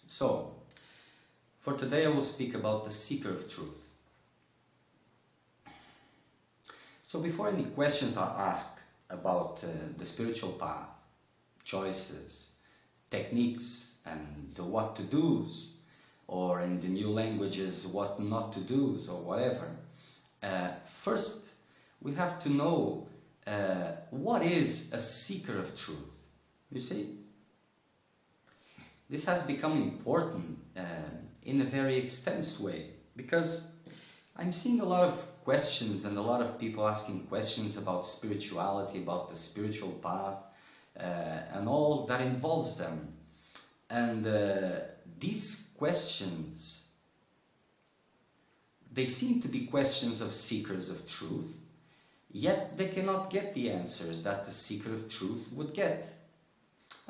So, for today I will speak about the seeker of truth. So before any questions are asked about the spiritual path, choices, techniques, and the what to do's, or in the new languages, what not to do's, or whatever, first we have to know what is a seeker of truth. You see? This has become important in a very extensive way, because I'm seeing a lot of questions and a lot of people asking questions about spirituality, about the spiritual path, and all that involves them. And these questions, they seem to be questions of seekers of truth, yet they cannot get the answers that the seeker of truth would get.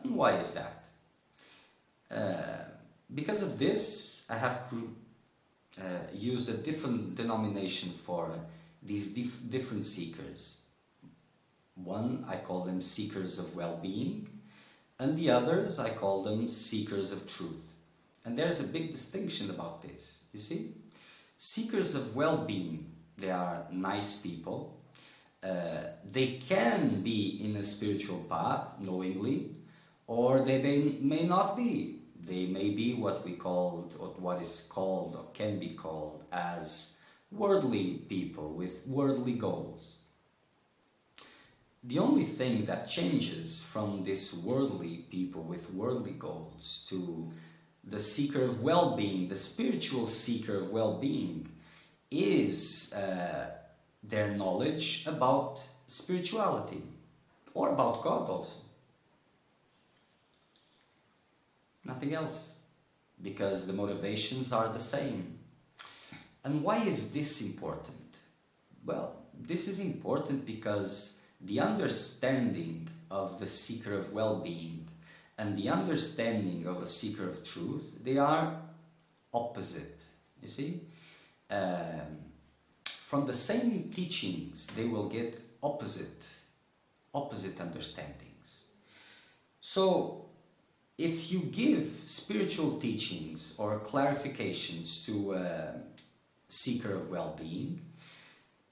And why is that? Because of this, I have used a different denomination for these different seekers. One, I call them seekers of well-being, and the others, I call them seekers of truth. And there's a big distinction about this, you see? Seekers of well-being, they are nice people. They can be in a spiritual path, knowingly, or they may not be. They may be what we called, or what is called, or can be called, as worldly people with worldly goals. The only thing that changes from this worldly people with worldly goals to the seeker of well-being, the spiritual seeker of well-being, is their knowledge about spirituality, or about God also. Nothing else, because the motivations are the same. And why is this important? Well, this is important because the understanding of the seeker of well-being and the understanding of a seeker of truth, they are opposite, you see? From the same teachings, they will get opposite understandings. So, if you give spiritual teachings or clarifications to a seeker of well-being,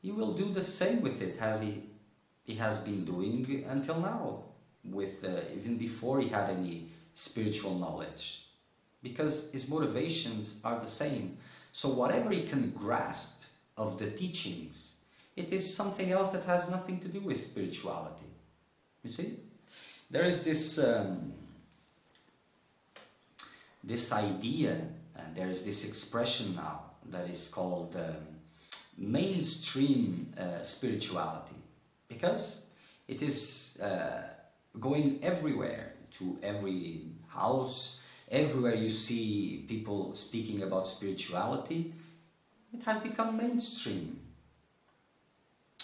he will do the same with it as he has been doing until now, with even before he had any spiritual knowledge, because his motivations are the same. So whatever he can grasp of the teachings, it is something else that has nothing to do with spirituality. You see? There is this idea, and there is this expression now that is called mainstream spirituality, because it is going everywhere, to every house, everywhere you see people speaking about spirituality. It has become mainstream.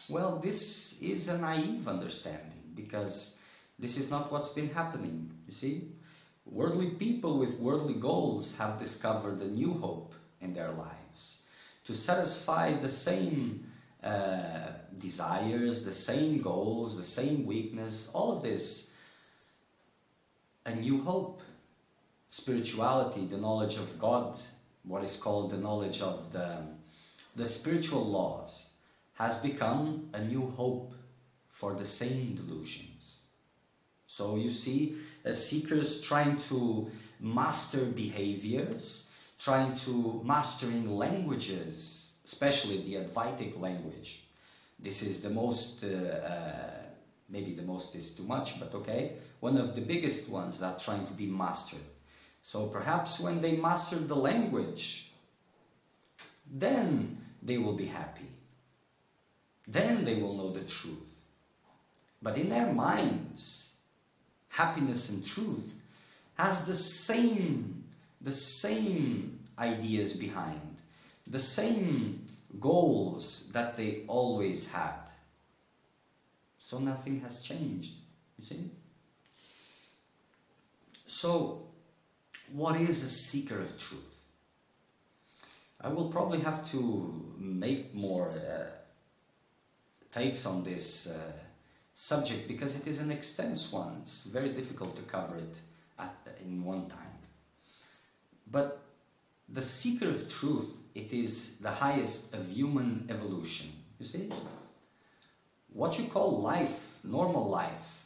Well, this is a naive understanding, because this is not what's been happening, you see? Worldly people with worldly goals have discovered a new hope in their lives to satisfy the same desires, the same goals, the same weakness, all of this. A new hope. Spirituality, the knowledge of God, what is called the knowledge of the spiritual laws, has become a new hope for the same delusions. So you see, seekers trying to master behaviors, trying to mastering languages, especially the Advaitic language. This is the most, maybe the most is too much, but okay, one of the biggest ones that are trying to be mastered. So perhaps when they master the language, then they will be happy. Then they will know the truth. But in their minds, happiness and truth has the same ideas behind, the same goals that they always had. So nothing has changed, you see? So, what is a seeker of truth? I will probably have to make more takes on this subject, because it is an extensive one. It's very difficult to cover it in one time. But the seeker of truth, it is the highest of human evolution. You see? What you call life, normal life,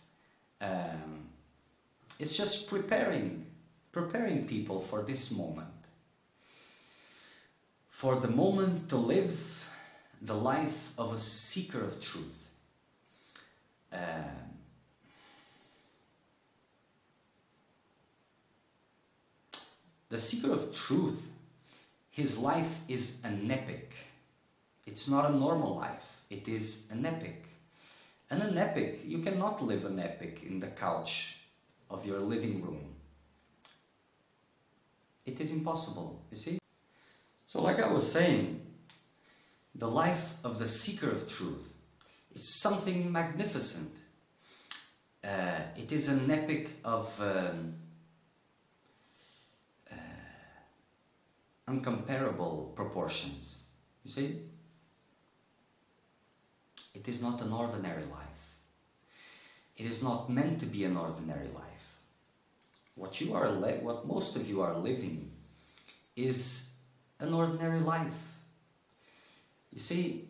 it's just preparing people for this moment. For the moment to live the life of a seeker of truth. The seeker of truth, his life is an epic. It's not a normal life, it is an epic. And an epic, you cannot live an epic in the couch of your living room. It is impossible, you see? So like I was saying, the life of the seeker of truth is something magnificent. It is an epic of uncomparable proportions, you see? It is not an ordinary life. It is not meant to be an ordinary life. What most of you are living is an ordinary life. You see,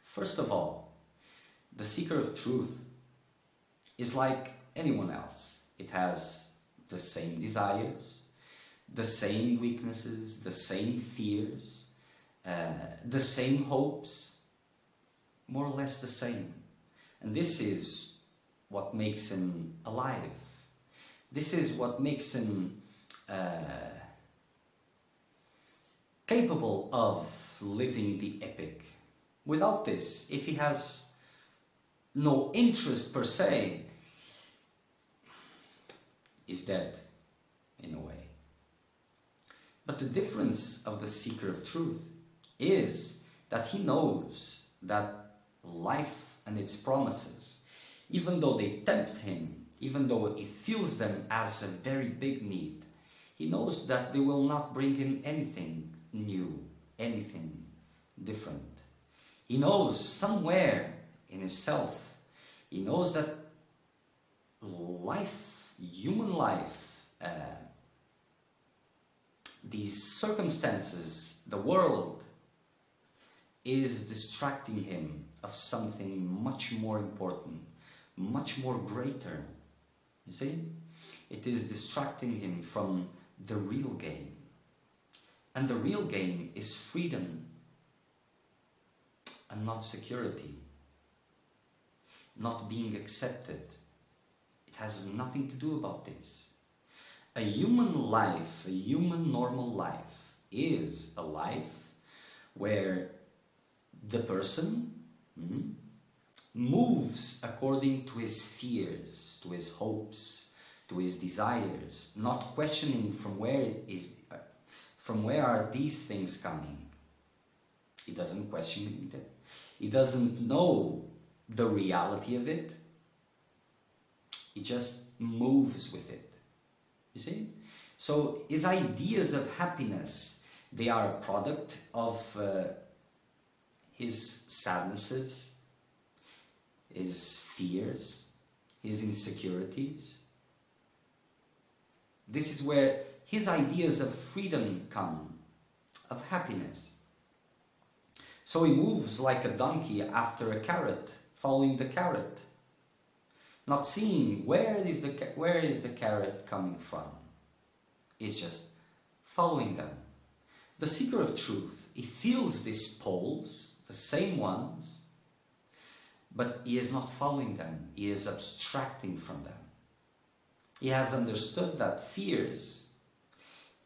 first of all, the seeker of truth is like anyone else. It has the same desires, the same weaknesses, the same fears, the same hopes, more or less the same. And this is what makes him alive. This is what makes him capable of living the epic. Without this, if he has no interest per se, he's dead in a way. But the difference of the seeker of truth is that he knows that life and its promises, even though they tempt him, even though he feels them as a very big need, he knows that they will not bring him anything new, anything different. He knows somewhere in himself, he knows that life, human life, these circumstances, the world, is distracting him of something much more important, much more greater. You see? It is distracting him from the real game. And the real game is freedom and not security, not being accepted. It has nothing to do about this. A human life, a human normal life, is a life where the person moves according to his fears, to his hopes, to his desires, not questioning from where are these things coming. He doesn't question it. He doesn't know the reality of it. He just moves with it. You see? So his ideas of happiness, they are a product of his sadnesses, his fears, his insecurities. This is where his ideas of freedom come, of happiness. So he moves like a donkey after a carrot, following the carrot, not seeing where is the carrot coming from. He's just following them. The seeker of truth, he feels these poles, the same ones, but he is not following them. He is abstracting from them. He has understood that fears,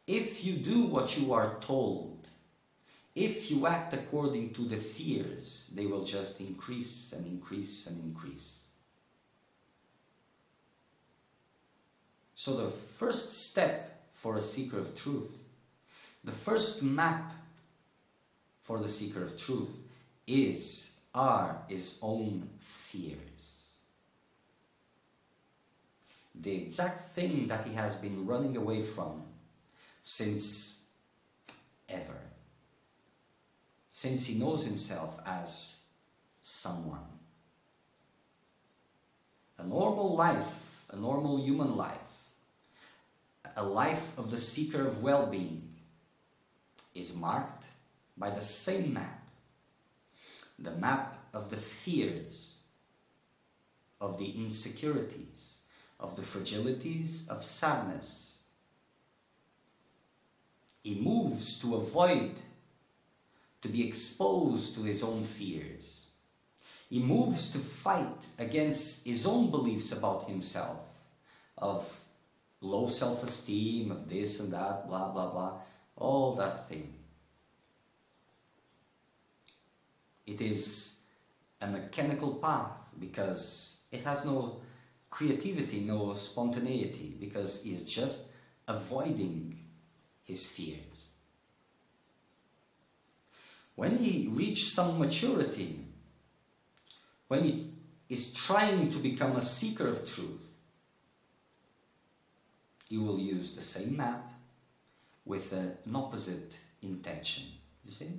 if you do what you are told, if you act according to the fears, they will just increase and increase and increase. So the first step for a seeker of truth, the first map for the seeker of truth are his own fears. The exact thing that he has been running away from since ever. Since he knows himself as someone. A normal life, a normal human life, that a life of the seeker of well-being is marked by the same map, the map of the fears, of the insecurities, of the fragilities, of sadness. He moves to avoid, to be exposed to his own fears. He moves to fight against his own beliefs about himself, of low self-esteem, of this and that, blah, blah, blah, all that thing. It is a mechanical path because it has no creativity, no spontaneity, because he is just avoiding his fears. When he reaches some maturity, when he is trying to become a seeker of truth, he will use the same map with an opposite intention. You see?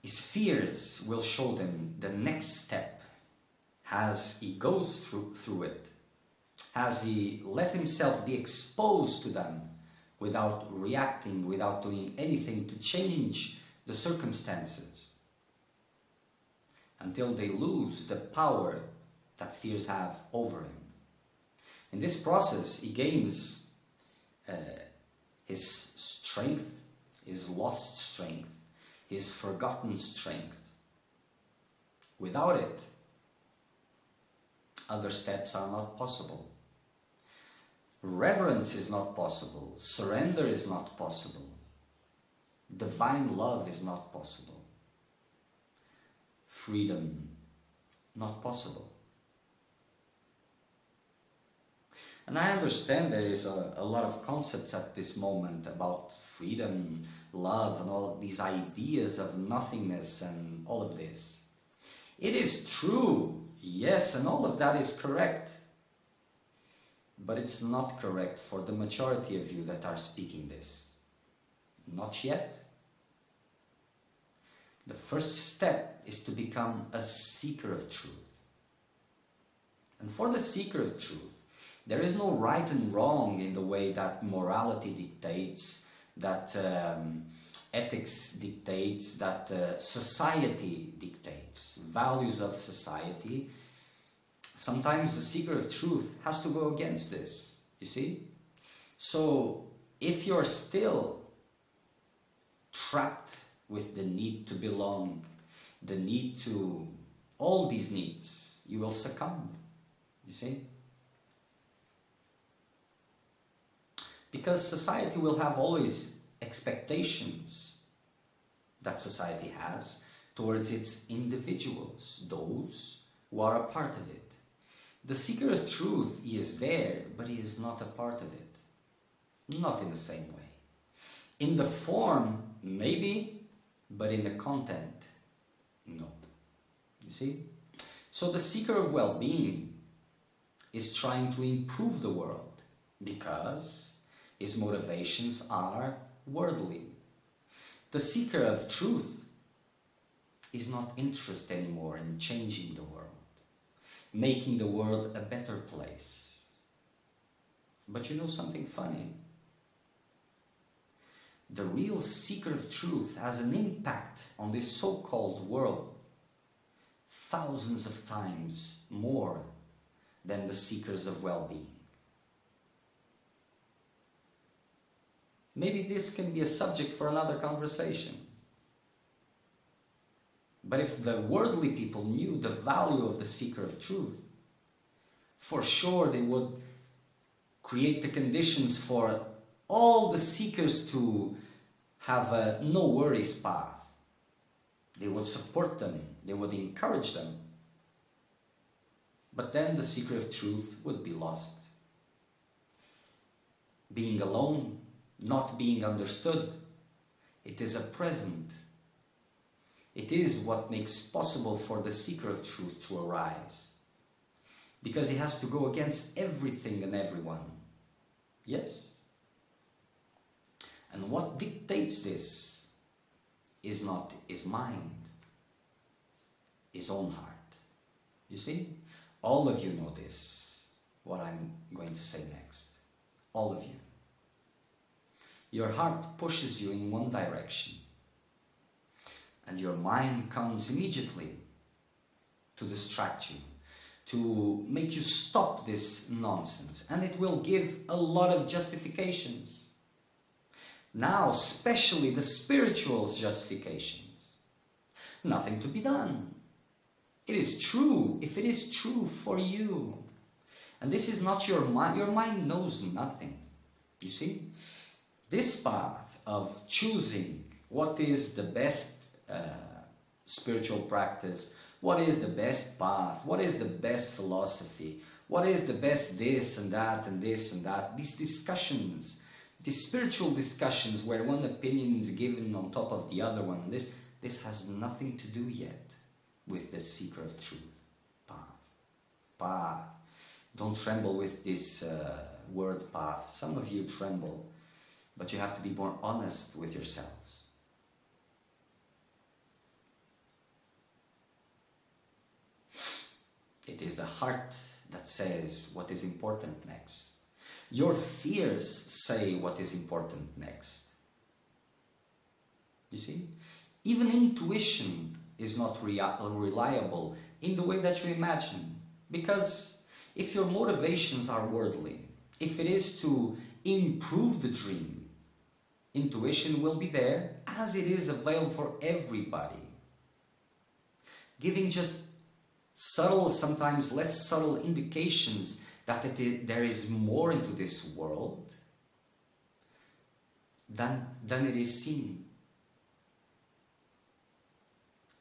His fears will show them the next step as he goes through it, as he let himself be exposed to them without reacting, without doing anything to change the circumstances, until they lose the power that fears have over him. In this process, he gains his strength, his lost strength, his forgotten strength. Without it, other steps are not possible. Reverence is not possible. Surrender is not possible. Divine love is not possible. Freedom, not possible. And I understand there is a lot of concepts at this moment about freedom, love, and all these ideas of nothingness and all of this. It is true, yes, and all of that is correct. But it's not correct for the majority of you that are speaking this. Not yet. The first step is to become a seeker of truth. And for the seeker of truth, there is no right and wrong in the way that morality dictates, that ethics dictates, that society dictates, values of society. Sometimes the seeker of truth has to go against this, you see? So if you're still trapped with the need to belong, the need to, all these needs, you will succumb, you see? Because society will have always expectations that society has towards its individuals, those who are a part of it. The seeker of truth, he is there, but he is not a part of it. Not in the same way. In the form, maybe, but in the content, no. You see? So the seeker of well-being is trying to improve the world because his motivations are worldly. The seeker of truth is not interested anymore in changing the world, making the world a better place. But you know something funny? The real seeker of truth has an impact on this so-called world thousands of times more than the seekers of well-being. Maybe this can be a subject for another conversation. But if the worldly people knew the value of the seeker of truth, for sure they would create the conditions for all the seekers to have a no worries path. They would support them, they would encourage them. But then the seeker of truth would be lost. Being alone, not being understood, it is a present. It is what makes possible for the seeker of truth to arise. Because he has to go against everything and everyone. Yes? And what dictates this is not his mind, his own heart. You see? All of you know this. what I'm going to say next. All of you. Your heart pushes you in one direction, and your mind comes immediately to distract you, to make you stop this nonsense, and it will give a lot of justifications. Now, especially the spiritual justifications. Nothing to be done. It is true if it is true for you. And this is not your mind. Your mind knows nothing. You see? This path of choosing what is the best spiritual practice, what is the best path, what is the best philosophy, what is the best this and that and this and that, these discussions, these spiritual discussions where one opinion is given on top of the other one, this has nothing to do yet with the seeker of truth. Path. Don't tremble with this word path. Some of you tremble, but you have to be more honest with yourselves. It is the heart that says what is important next. Your fears say what is important next. You see? Even intuition is not reliable in the way that you imagine. Because if your motivations are worldly, if it is to improve the dream, intuition will be there as it is available for everybody. Giving just subtle, sometimes less subtle indications that there is more into this world than it is seen.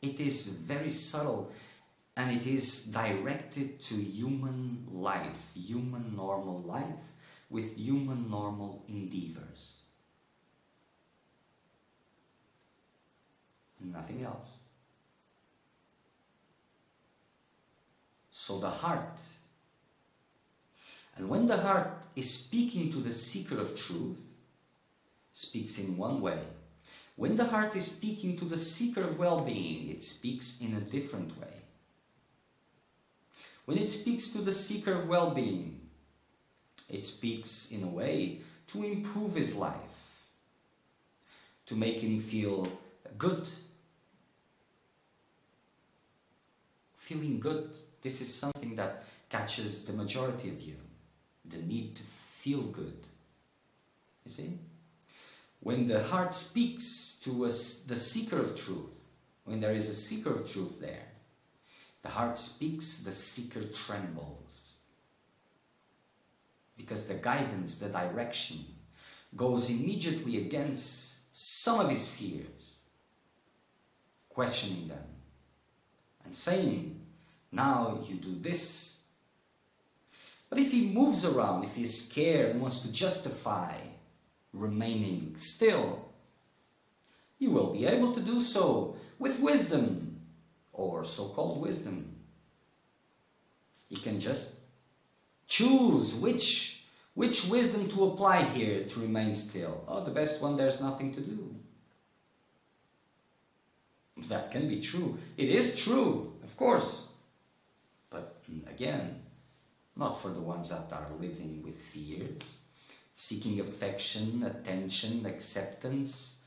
It is very subtle, and it is directed to human life, human normal life, with human normal endeavors. Nothing else. So the heart, and when the heart is speaking to the seeker of truth, speaks in one way. When the heart is speaking to the seeker of well-being, it speaks in a different way. When it speaks to the seeker of well-being, it speaks in a way to improve his life, to make him feel good. Feeling good, this is something that catches the majority of you, the need to feel good. You see? When the heart speaks to the seeker of truth, when there is a seeker of truth there, the heart speaks, the seeker trembles. Because the guidance, the direction, goes immediately against some of his fears, questioning them, and saying, now you do this. But if he moves around, if he's scared and wants to justify remaining still, you will be able to do so with wisdom, or so-called wisdom. You can just choose which wisdom to apply here to remain still. Oh, the best one, there's nothing to do. That can be true. It is true, of course. But again, not for the ones that are living with fears, seeking affection, attention, acceptance,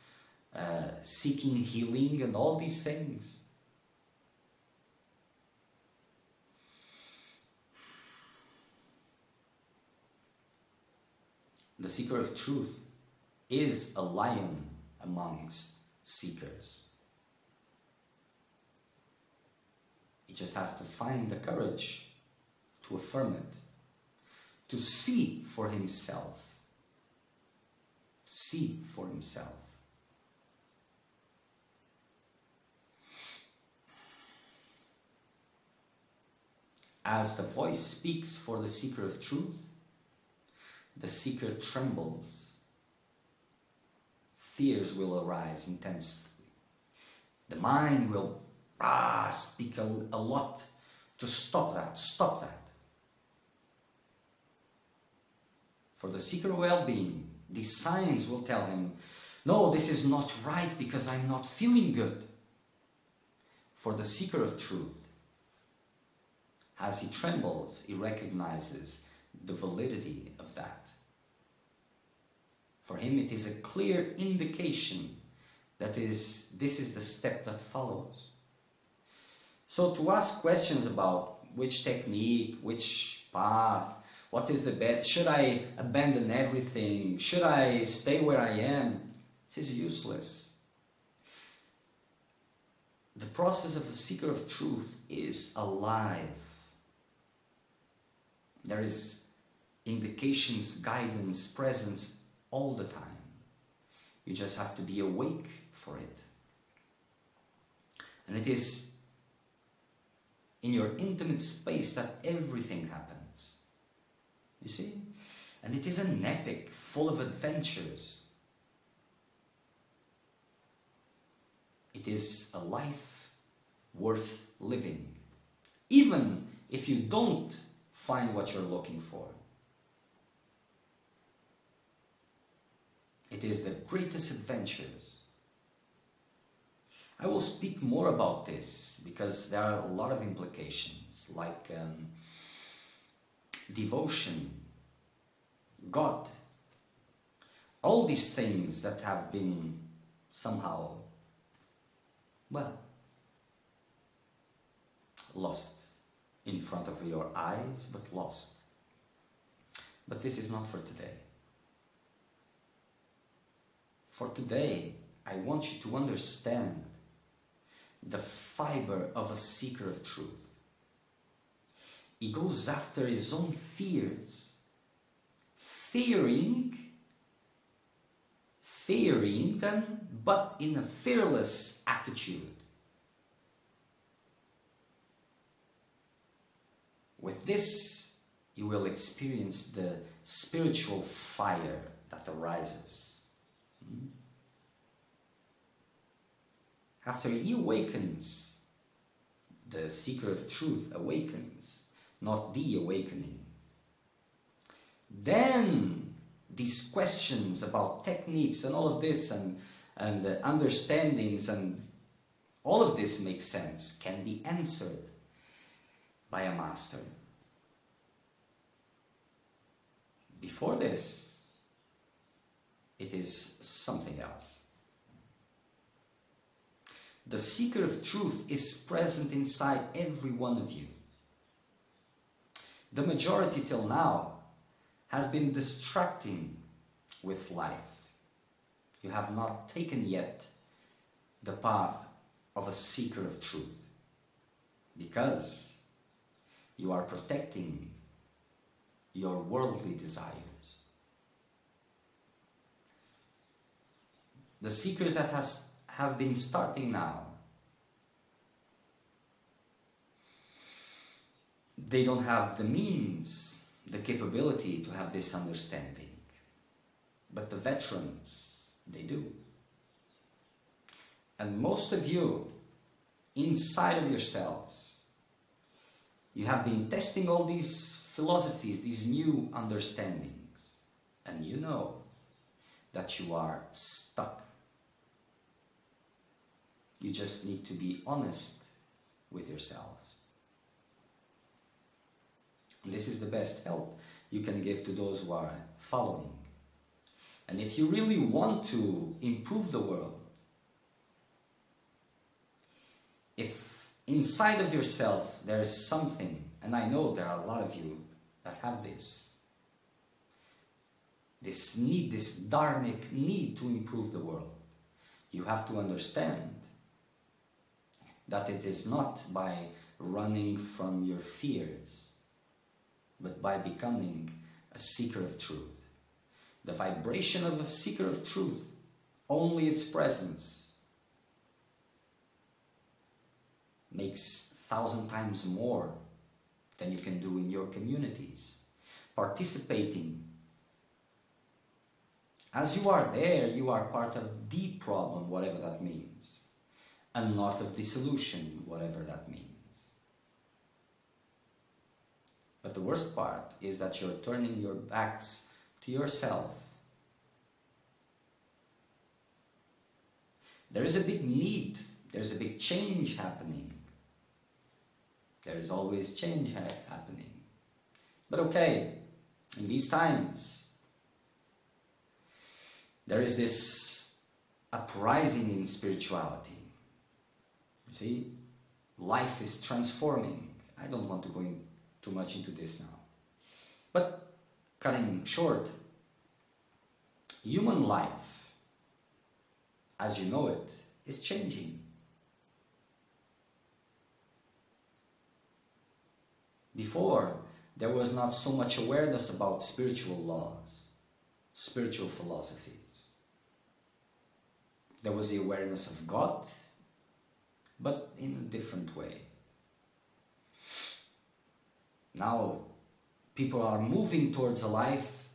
seeking healing, and all these things. The seeker of truth is a lion amongst seekers. He just has to find the courage to affirm it, to see for himself. See for himself. As the voice speaks for the seeker of truth, the seeker trembles. Fears will arise intensely. The mind will speak a lot to stop that. For the seeker of well-being, these signs will tell him, no, this is not right because I'm not feeling good. For the seeker of truth, as he trembles, he recognizes the validity of that. For him, it is a clear indication that this is the step that follows. So to ask questions about which technique, which path, what is the best, should I abandon everything, should I stay where I am, this is useless. The process of a seeker of truth is alive. There is indications, guidance, presence all the time. You just have to be awake for it. And it is in your intimate space that everything happens. You see? And it is an epic full of adventures. It is a life worth living, even if you don't find what you're looking for. It is the greatest adventures. I will speak more about this because there are a lot of implications, like devotion, God, all these things that have been somehow, well, lost in front of your eyes, but lost. But this is not for today. For today, I want you to understand the fiber of a seeker of truth. He goes after his own fears, fearing them, but in a fearless attitude. With this, you will experience the spiritual fire that arises. After he awakens, the seeker of truth awakens, not the awakening. Then these questions about techniques and all of this and understandings and all of this makes sense, can be answered by a master. Before this, it is something else. The seeker of truth is present inside every one of you. The majority till now has been distracting with life. You have not taken yet the path of a seeker of truth because you are protecting your worldly desires. The seekers that have been starting now, they don't have the means, the capability to have this understanding. But the veterans, they do. And most of you, inside of yourselves, you have been testing all these philosophies, these new understandings, and you know that you are stuck. You just need to be honest with yourselves. And this is the best help you can give to those who are following. And if you really want to improve the world, if inside of yourself there is something, and I know there are a lot of you that have this need, this dharmic need to improve the world, you have to understand that it is not by running from your fears, but by becoming a seeker of truth. The vibration of a seeker of truth, only its presence, makes 1,000 times more than you can do in your communities. Participating. As you are there, you are part of the problem, whatever that means, and not of the solution, whatever that means. But the worst part is that you're turning your backs to yourself. There is a big need, there's a big change happening. There is always change happening. But okay, In these times, there is this uprising in spirituality. You see, life is transforming. I don't want to go in too much into this now. But cutting short, human life, as you know it, is changing. Before, there was not so much awareness about spiritual laws, spiritual philosophies. There was the awareness of God, but in a different way. Now, people are moving towards a life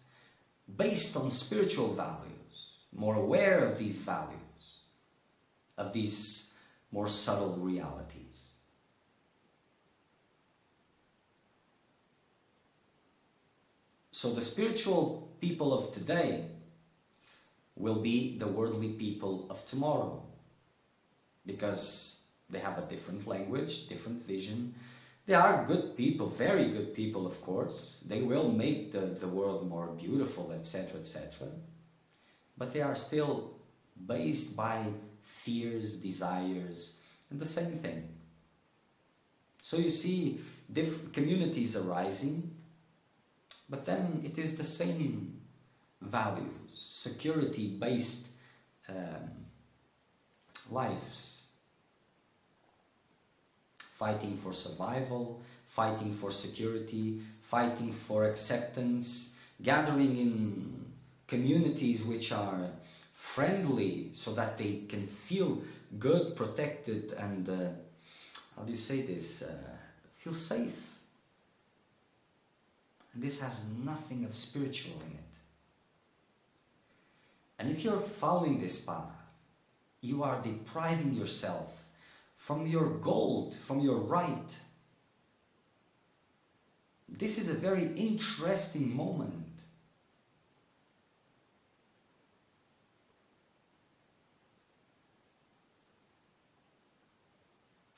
based on spiritual values, more aware of these values, of these more subtle realities. So the spiritual people of today will be the worldly people of tomorrow, because they have a different language, different vision. They are good people, very good people, of course. They will make the world more beautiful, etc., etc. But they are still based by fears, desires, and the same thing. So you see different communities arising, but then it is the same values, security-based lives. Fighting for survival, fighting for security, fighting for acceptance, gathering in communities which are friendly so that they can feel good, protected, and, how do you say this, feel safe. And this has nothing of spiritual in it. And if you're following this path, you are depriving yourself from your gold, from your right. This is a very interesting moment.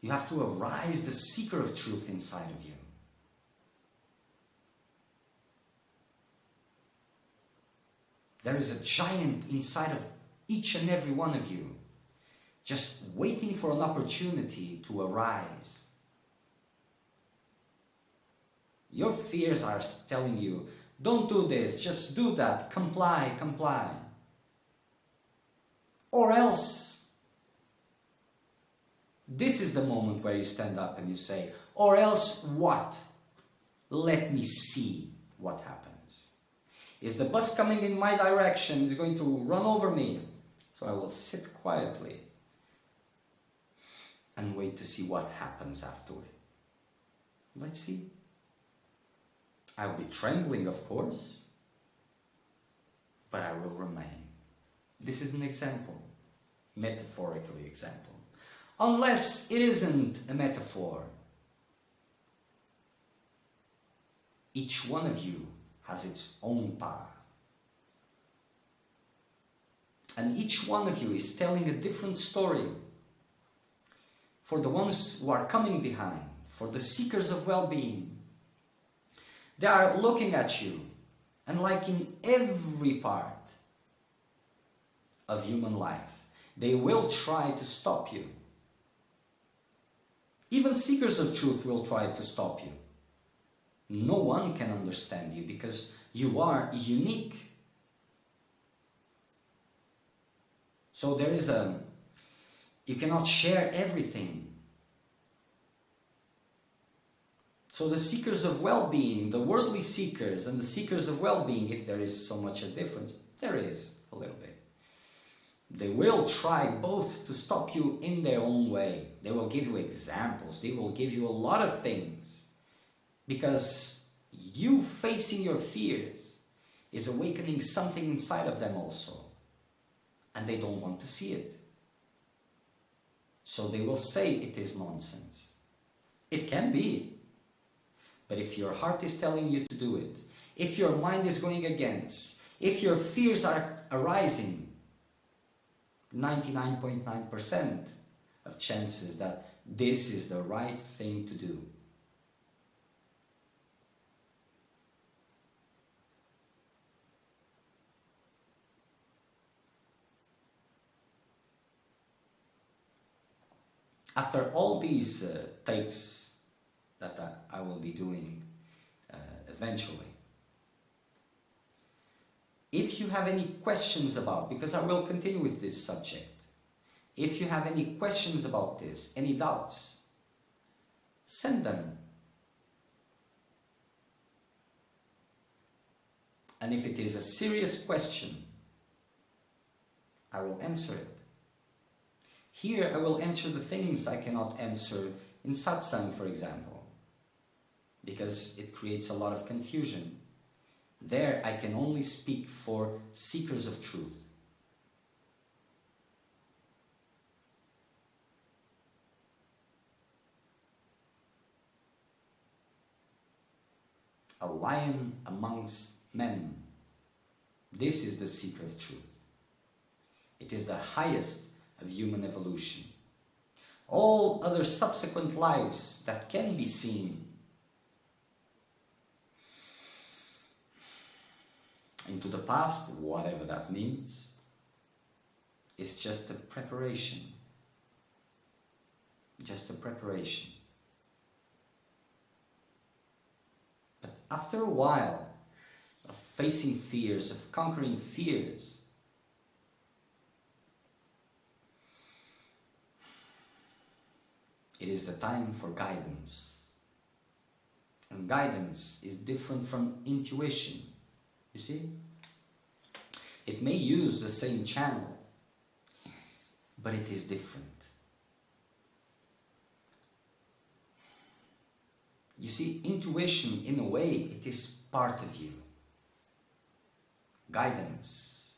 You have to arise the seeker of truth inside of you. There is a giant inside of each and every one of you, just waiting for an opportunity to arise. Your fears are telling you, don't do this, just do that, comply, comply. Or else, this is the moment where you stand up and you say, or else what? Let me see what happens. Is the bus coming in my direction? Is it going to run over me? So I will sit quietly and wait to see what happens afterward. Let's see. I'll be trembling, of course, but I will remain. This is an example, metaphorically example. Unless it isn't a metaphor. Each one of you has its own path. And each one of you is telling a different story. For the ones who are coming behind, for the seekers of well-being, they are looking at you, and like in every part of human life, they will try to stop you. Even seekers of truth will try to stop you. No one can understand you because you are unique. So there is you cannot share everything. So the seekers of well-being, the worldly seekers and the seekers of well-being, if there is so much a difference, there is a little bit. They will try both to stop you in their own way. They will give you examples. They will give you a lot of things. Because you facing your fears is awakening something inside of them also. And they don't want to see it. So they will say it is nonsense. It can be. But if your heart is telling you to do it, if your mind is going against, if your fears are arising, 99.9% of chances that this is the right thing to do. after all these takes that I will be doing eventually, if you have any questions about, because I will continue with this subject, if you have any questions about this, any doubts, send them. And if it is a serious question, I will answer it. Here I will answer the things I cannot answer in satsang, for example, because it creates a lot of confusion. There I can only speak for seekers of truth. A lion amongst men. This is the seeker of truth. It is the highest of human evolution. All other subsequent lives that can be seen into the past, whatever that means, is just a preparation. Just a preparation. But after a while of facing fears, of conquering fears, it is the time for guidance. And guidance is different from intuition. You see? It may use the same channel, but it is different. You see, intuition, in a way, it is part of you. Guidance,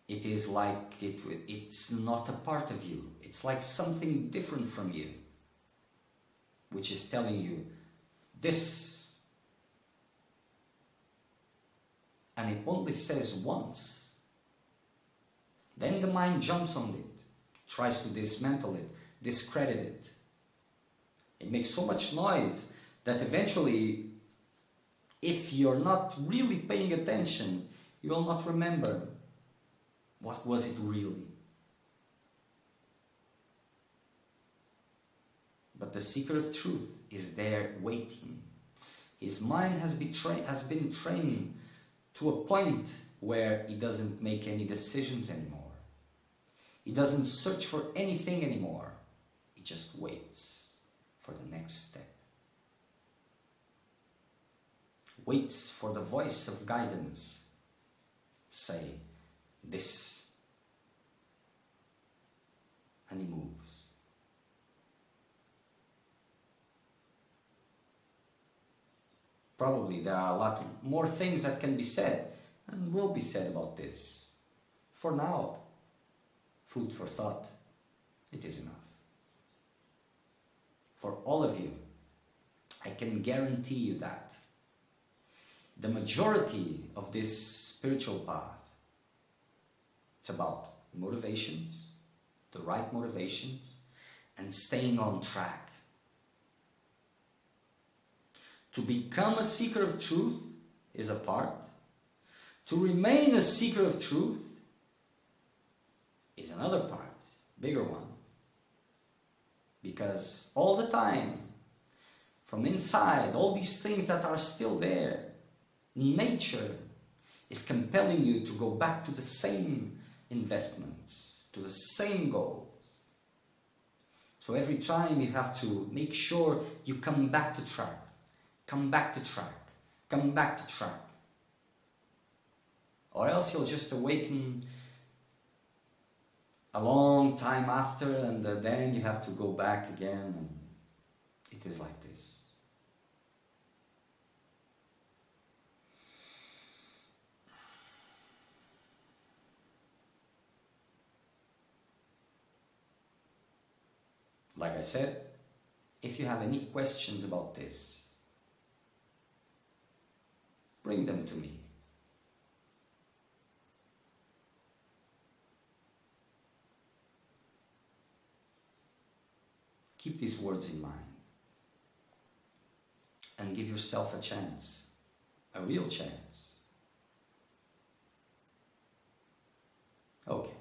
it is like it's not a part of you. It's like something different from you, which is telling you this. And it only says once. Then the mind jumps on it, tries to dismantle it, discredit it. It makes so much noise that eventually, if you're not really paying attention, you will not remember what was it really. But the seeker of truth is there waiting. His mind has been trained to a point where he doesn't make any decisions anymore. He doesn't search for anything anymore. He just waits for the next step. Waits for the voice of guidance. Say this. And he moves. Probably there are a lot more things that can be said and will be said about this. For now, food for thought, it is enough. For all of you, I can guarantee you that the majority of this spiritual path, it's about motivations, the right motivations, and staying on track. To become a seeker of truth is a part. To remain a seeker of truth is another part, bigger one. Because all the time, from inside, all these things that are still there, nature is compelling you to go back to the same investments, to the same goals. So every time you have to make sure you come back to track, come back to track, come back to track. Or else you'll just awaken a long time after, and then you have to go back again, and it is like this. Like I said, if you have any questions about this, bring them to me. Keep these words in mind and give yourself a chance, a real chance. Okay.